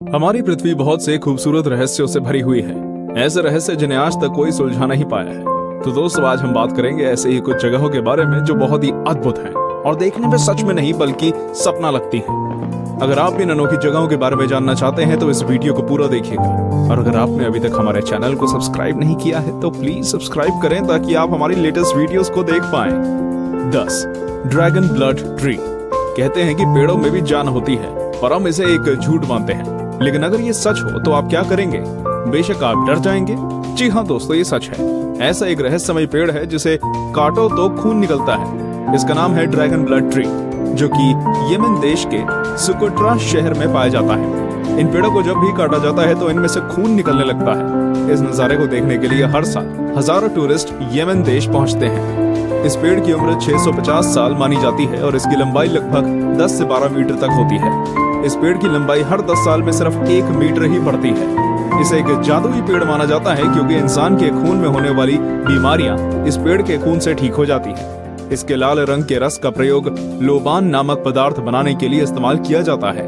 हमारी पृथ्वी बहुत से खूबसूरत रहस्यों से भरी हुई है। ऐसे रहस्य जिन्हें आज तक कोई सुलझा नहीं पाया है। तो दोस्तों, आज हम बात करेंगे ऐसे ही कुछ जगहों के बारे में जो बहुत ही अद्भुत हैं और देखने में सच में नहीं बल्कि सपना लगती हैं। अगर आप इन अनोखी जगहों के बारे में जानना चाहते हैं तो इस वीडियो को पूरा देखिएगा। और अगर आपने अभी तक हमारे चैनल को सब्सक्राइब नहीं किया है तो प्लीज सब्सक्राइब करें ताकि आप हमारी लेटेस्ट वीडियोस को देख पाएं। 10. Dragon blood tree. कहते हैं कि पेड़ों में भी जान होती है, पर हम इसे एक झूठ मानते हैं। लेकिन अगर ये सच हो तो आप क्या करेंगे? बेशक आप डर जाएंगे। जी हाँ दोस्तों, ये सच है। ऐसा एक रहस्यमय पेड़ है जिसे काटो तो खून निकलता है। इसका नाम है ड्रैगन ब्लड ट्री, जो कि यमन देश के सुकोट्रा शहर में पाया जाता है। इन पेड़ों को जब भी काटा जाता है तो इनमें से खून निकलने लगता है। इस नजारे को देखने के लिए हर साल हजारों टूरिस्ट यमन देश पहुंचते हैं। इस पेड़ की उम्र 650 साल मानी जाती है और इसकी लंबाई लगभग 10 से 12 मीटर तक होती है। इस पेड़ की लंबाई हर 10 साल में सिर्फ 1 मीटर ही बढ़ती है। इसे एक जादुई पेड़ माना जाता है क्योंकि इंसान के खून में होने वाली बीमारियां इस पेड़ के खून से ठीक हो जाती हैं। इसके लाल रंग के रस का प्रयोग लोबान नामक पदार्थ बनाने के लिए इस्तेमाल किया जाता है।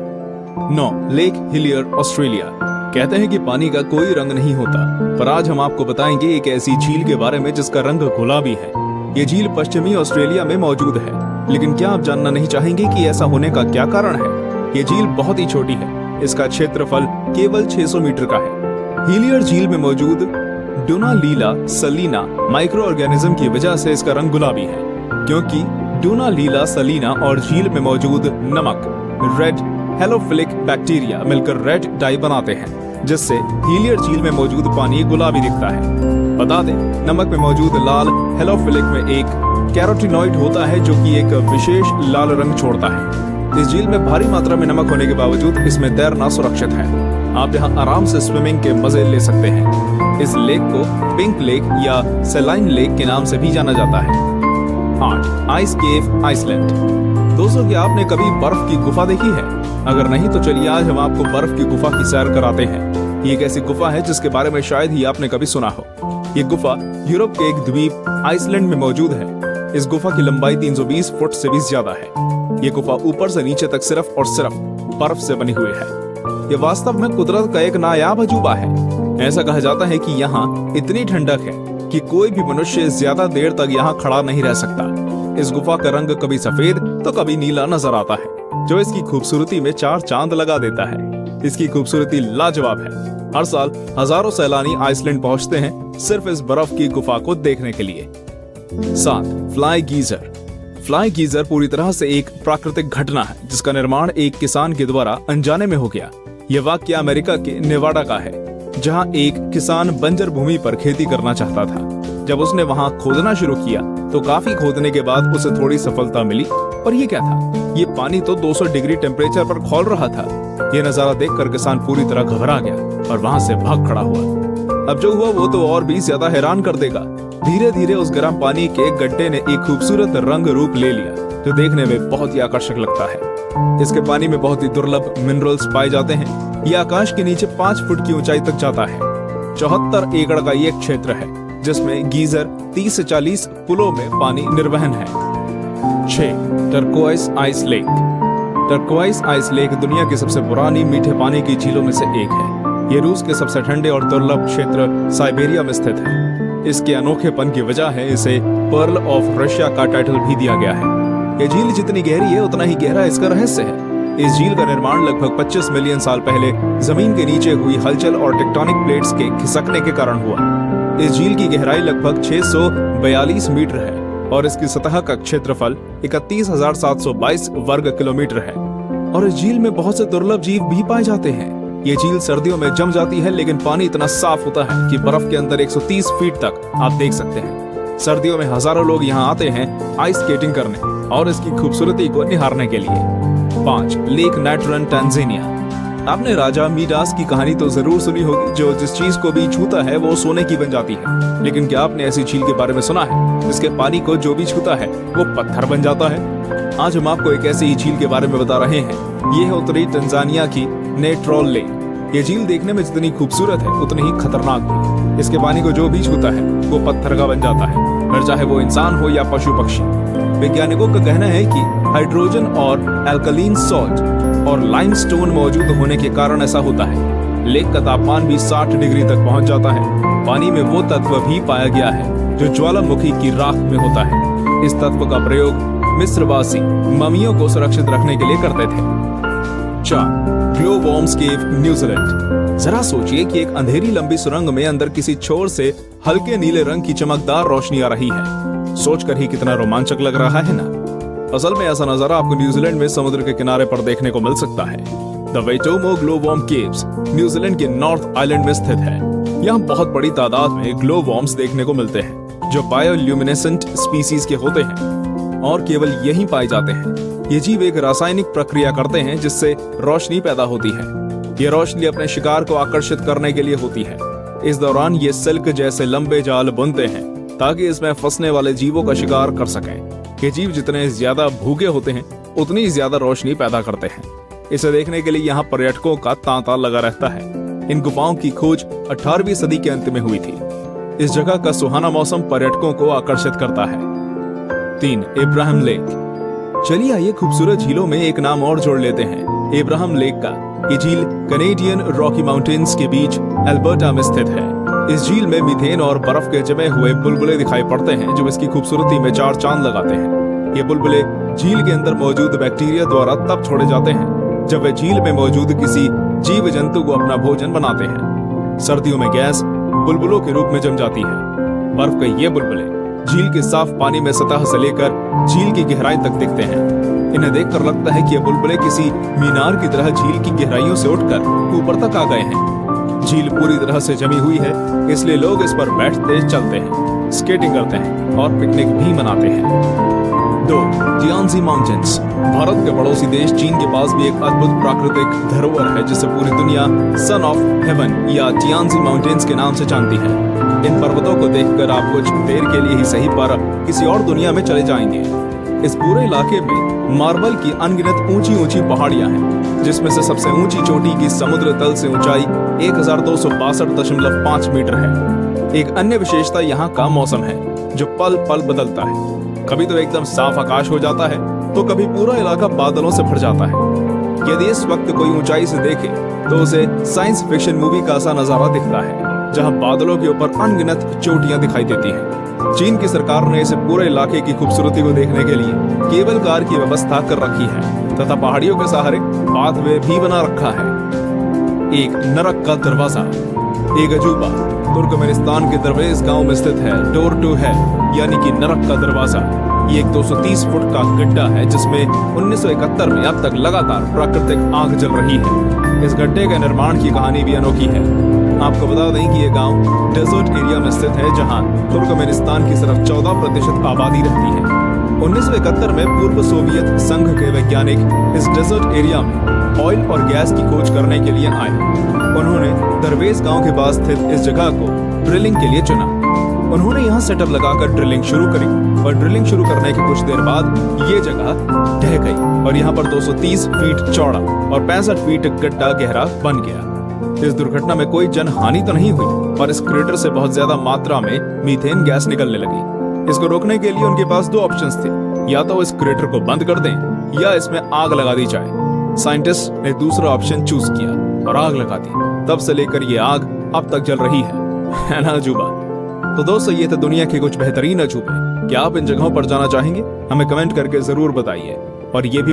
9. Lake Hillier, Australia. कहते हैं कि पानी का कोई रंग नहीं होता, पर आज हम आपको बताएंगे एक ऐसी झील के बारे में जिसका रंग गुलाबी है। ये झील पश्चिमी ऑस्ट्रेलिया में मौजूद है। लेकिन क्या आप जानना नहीं चाहेंगे कि ऐसा होने का क्या कारण है? ये झील बहुत ही छोटी है। इसका क्षेत्रफल केवल 600 मीटर का है। हिलियर झील में मौजूद डोनालीला सलीना माइक्रो ऑर्गेनिज्म की वजह से इसका रंग गुलाबी है, क्योंकि डोनालीला सलीना और झील में मौजूद नमक रेड हेलोफिलिक बैक्टीरिया मिलकर रेड डाई बनाते हैं, जिससे हिलियर झील में मौजूद पानी गुलाबी दिखता है। बता दें, नमक में मौजूद लाल हेलोफिलिक में एक कैरोटीनॉइड होता है जो कि एक विशेष लाल रंग छोड़ता है। इस झील में भारी मात्रा में नमक होने के बावजूद इसमें तैरना सुरक्षित है। आप यहाँ आराम से स्विमिंग के मजे ले सकते हैं। इस लेक को पिंक लेक या सेलाइन लेक के नाम से भी जाना जाता है। 8. आइस केव, आइसलैंड। दोस्तों, क्या आपने कभी बर्फ की गुफा देखी है? अगर नहीं तो चलिए आज हम आपको बर्फ की गुफा की सैर कराते हैं। ये एक ऐसी गुफा है जिसके बारे में शायद ही आपने कभी सुना हो। ये गुफा यूरोप के एक द्वीप आइसलैंड में मौजूद है। इस गुफा की लंबाई 320 फुट से भी ज्यादा है। ये गुफा ऊपर से नीचे तक सिर्फ और सिर्फ बर्फ से बनी हुई है। ये वास्तव में कुदरत का एक नायाब अजूबा है। ऐसा कहा जाता है कि यहाँ इतनी ठंडक है कि कोई भी मनुष्य ज्यादा देर तक यहाँ खड़ा नहीं रह सकता। इस गुफा का रंग कभी सफेद तो कभी नीला नजर आता है, जो इसकी खूबसूरती में 4 चांद लगा देता है। इसकी खूबसूरती लाजवाब है। हर साल हजारों सैलानी आइसलैंड पहुंचते हैं सिर्फ इस बर्फ की गुफा को देखने के लिए। 7. Fly geyser. फ्लाई गीजर पूरी तरह से एक प्राकृतिक घटना है जिसका निर्माण एक किसान के द्वारा अनजाने में हो गया। यह वाकया अमेरिका के नेवाडा का है, जहां एक किसान बंजर भूमि पर खेती करना चाहता था। जब उसने वहां खोदना शुरू किया तो काफी खोदने के बाद उसे थोड़ी सफलता मिली। पर ये क्या था? ये पानी तो 200 डिग्री टेम्परेचर पर खौल रहा था। ये नजारा देखकर किसान पूरी तरह घबरा गया और वहां से भाग खड़ा हुआ। अब जो हुआ वो तो और भी ज्यादा हैरान कर देगा। धीरे धीरे उस गर्म पानी के गड्ढे ने एक खूबसूरत रंग रूप ले लिया, जो देखने में बहुत ही आकर्षक लगता है। इसके पानी में बहुत ही दुर्लभ मिनरल्स पाए जाते हैं। यह आकाश के नीचे 5 फुट की ऊंचाई तक जाता है। 74 एकड़ का ये क्षेत्र है जिसमें गीजर 30 से 40 पुलों में पानी निर्वहन है। 6. Turquoise ice lake. Turquoise ice lake दुनिया की सबसे पुरानी मीठे पानी की झीलों में से एक है। ये रूस के सबसे ठंडे और दुर्लभ क्षेत्र साइबेरिया में स्थित है। इसके अनोखेपन की वजह है इसे पर्ल ऑफ रशिया का टाइटल भी दिया गया है। ये झील जितनी गहरी है उतना ही गहरा इसका रहस्य है। इस झील का निर्माण लगभग 25 मिलियन साल पहले जमीन के नीचे हुई हलचल और टेक्टोनिक प्लेट्स के खिसकने के कारण हुआ। इस झील की गहराई लगभग 642 मीटर है और इसकी सतह का क्षेत्रफल 31,722 वर्ग किलोमीटर है। और इस झील में बहुत से दुर्लभ जीव भी पाए जाते हैं। ये झील सर्दियों में जम जाती है, लेकिन पानी इतना साफ होता है कि बर्फ के अंदर 130 फीट तक आप देख सकते हैं। सर्दियों में हजारों लोग यहाँ आते हैं आइस स्केटिंग करने और इसकी खूबसूरती को निहारने के लिए। 5. Lake Natron, Tanzania. आपने राजा मीडास की कहानी तो जरूर सुनी होगी, जो जिस चीज को भी छूता है वो सोने की बन जाती है। लेकिन क्या आपने ऐसी झील के बारे में सुना है जिसके पानी को जो भी छूता है वो पत्थर बन जाता है? आज हम आपको एक ऐसी ही झील के बारे में बता रहे हैं। ये है उत्तरी टांजानिया की नेट्रोल लेक। ये झील देखने में जितनी खूबसूरत है उतनी ही खतरनाक भी। इसके पानी को जो भी छूता है वो पत्थर का बन जाता है, फिर चाहे वो इंसान हो या पशु पक्षी। वैज्ञानिकों का कहना है कि हाइड्रोजन और एल्कलीन सॉल्ट और लाइमस्टोन मौजूद होने के कारण ऐसा होता है। लेक का तापमान भी 60 डिग्री तक पहुंच जाता है। पानी में वो तत्व भी पाया गया है जो ज्वालामुखी की राख में होता है। इस तत्व का प्रयोग मिस्रवासी ममियों को सुरक्षित रखने के लिए करते थे। 4. ग्लो वॉर्म्स केव, न्यूजीलैंड। जरा सोचिए कि एक अंधेरी लंबी सुरंग में अंदर किसी छोर से हल्के नीले रंग की चमकदार रोशनी आ रही है। सोचकर ही कितना रोमांचक लग रहा है ना। असल में ऐसा नजारा आपको न्यूजीलैंड में समुद्र के किनारे पर देखने को मिल सकता है। The Waitomo glow worm caves New Zealand के नॉर्थ आइलैंड में स्थित है। यहाँ बहुत बड़ी तादाद में ग्लो वॉर्म्स देखने को मिलते हैं जो बायोल्यूमिनेसेंट स्पीसीज के होते हैं और केवल यहीं पाए जाते हैं। ये जीव एक रासायनिक प्रक्रिया करते हैं जिससे रोशनी पैदा होती है। ये रोशनी अपने शिकार को आकर्षित करने के लिए होती है। इस दौरान ये सिल्क जैसे लंबे जाल बुनते हैं ताकि इसमें फंसने वाले जीवों का शिकार कर सकें। ये जीव जितने ज्यादा भूखे होते हैं उतनी ज्यादा रोशनी पैदा करते हैं। इसे देखने के लिए यहाँ पर्यटकों का तांता लगा रहता है। इन गुफाओं की खोज 18वीं सदी के अंत में हुई थी। इस जगह का सुहाना मौसम पर्यटकों को आकर्षित करता है। 3. इब्राहिम लेक। चलिए आइए खूबसूरत झीलों में एक नाम और जोड़ लेते हैं, इब्राहिम लेक का। ये झील कनेडियन रॉकी माउंटेन्स के बीच अल्बर्टा में स्थित है। इस झील में मीथेन और बर्फ के जमे हुए बुलबुले दिखाई पड़ते हैं जो इसकी खूबसूरती में 4 चांद लगाते हैं। ये बुलबुले झील के अंदर मौजूद बैक्टीरिया द्वारा तब छोड़े जाते हैं जब वे झील में मौजूद किसी जीव जंतु को अपना भोजन बनाते हैं। सर्दियों में गैस बुलबुलों के रूप में जम जाती है। बर्फ के ये बुलबुले झील के साफ पानी में सतह से लेकर झील की गहराई तक दिखते हैं। इन्हें देखकर लगता है कि ये बुलबुले किसी मीनार की तरह झील की गहराइयों से उठकर ऊपर तक आ गए हैं। झील पूरी तरह से जमी हुई है, इसलिए लोग इस पर बैठते, चलते हैं, स्केटिंग करते हैं और पिकनिक भी मनाते हैं। 2. जियांजी माउंटेन्स। भारत के पड़ोसी देश चीन के पास भी एक अद्भुत प्राकृतिक धरोहर है जिसे पूरी दुनिया सन ऑफ हेवन या जियांजी माउंटेन्स के नाम से जानती है। इन पर्वतों को देखकर आप कुछ देर के लिए ही सही पर किसी और दुनिया में चले जाएंगे। इस पूरे इलाके में मार्बल की अनगिनत ऊंची ऊंची पहाड़ियां हैं जिसमें से सबसे ऊंची चोटी की समुद्र तल से ऊंचाई 1262.5 मीटर है। एक अन्य विशेषता यहाँ का मौसम है जो पल पल बदलता है। कभी तो एकदम साफ आकाश हो जाता है तो कभी पूरा इलाका बादलों से भर जाता है। यदि इस वक्त कोई ऊंचाई से देखे तो उसे साइंस फिक्शन मूवी का सा नजारा दिखता है जहां बादलों के ऊपर अनगिनत चोटियां दिखाई देती हैं। चीन की सरकार ने इसे पूरे इलाके की खूबसूरती को देखने के लिए केबल कार की व्यवस्था कर रखी है तथा पहाड़ियों के सहारे पाथवे भी बना रखा है। 1. नरक का दरवाजा। एक अजूबा तुर्कमेनिस्तान के दरवेज गांव में स्थित है डोर टू हेल यानी कि नरक का दरवाजा। ये एक 230 फुट का गड्ढा है जिसमें 1971 में अब तक लगातार प्राकृतिक आग जल रही है। इस गड्ढे के निर्माण की कहानी भी अनोखी है। आपको बता दें कि ये गांव डेजर्ट एरिया में स्थित है जहां तुर्कमेनिस्तान की सिर्फ 14% आबादी रहती है। 1971 में पूर्व सोवियत संघ के वैज्ञानिक इस डेजर्ट एरिया में ऑयल और गैस की खोज करने के लिए आए। उन्होंने दरवेज गांव के पास स्थित इस जगह को ड्रिलिंग के लिए चुना। उन्होंने यहाँ सेटअप लगाकर ड्रिलिंग शुरू करी और ड्रिलिंग शुरू करने के कुछ देर बाद ये जगह ढह गई और यहाँ पर 230 फीट चौड़ा और 65 फीट गड्ढा गहरा बन गया। इस दुर्घटना में कोई जनहानि तो नहीं हुई पर इस क्रेटर से बहुत ज्यादा मात्रा में मीथेन गैस निकलने लगी। इसको रोकने के लिए उनके पास 2 ऑप्शंस थे, या तो इस क्रेटर को बंद कर दें या इसमें आग लगा दी जाए। साइंटिस्ट ने दूसरा ऑप्शन चूज किया और आग लगा दी। तब से लेकर ये आग अब तक जल रही है ना अजूबा। तो दोस्तों ये थे दुनिया के कुछ बेहतरीन अजूबे। क्या आप इन जगहों पर जाना चाहेंगे? हमें कमेंट करके जरूर बताइए और ये भी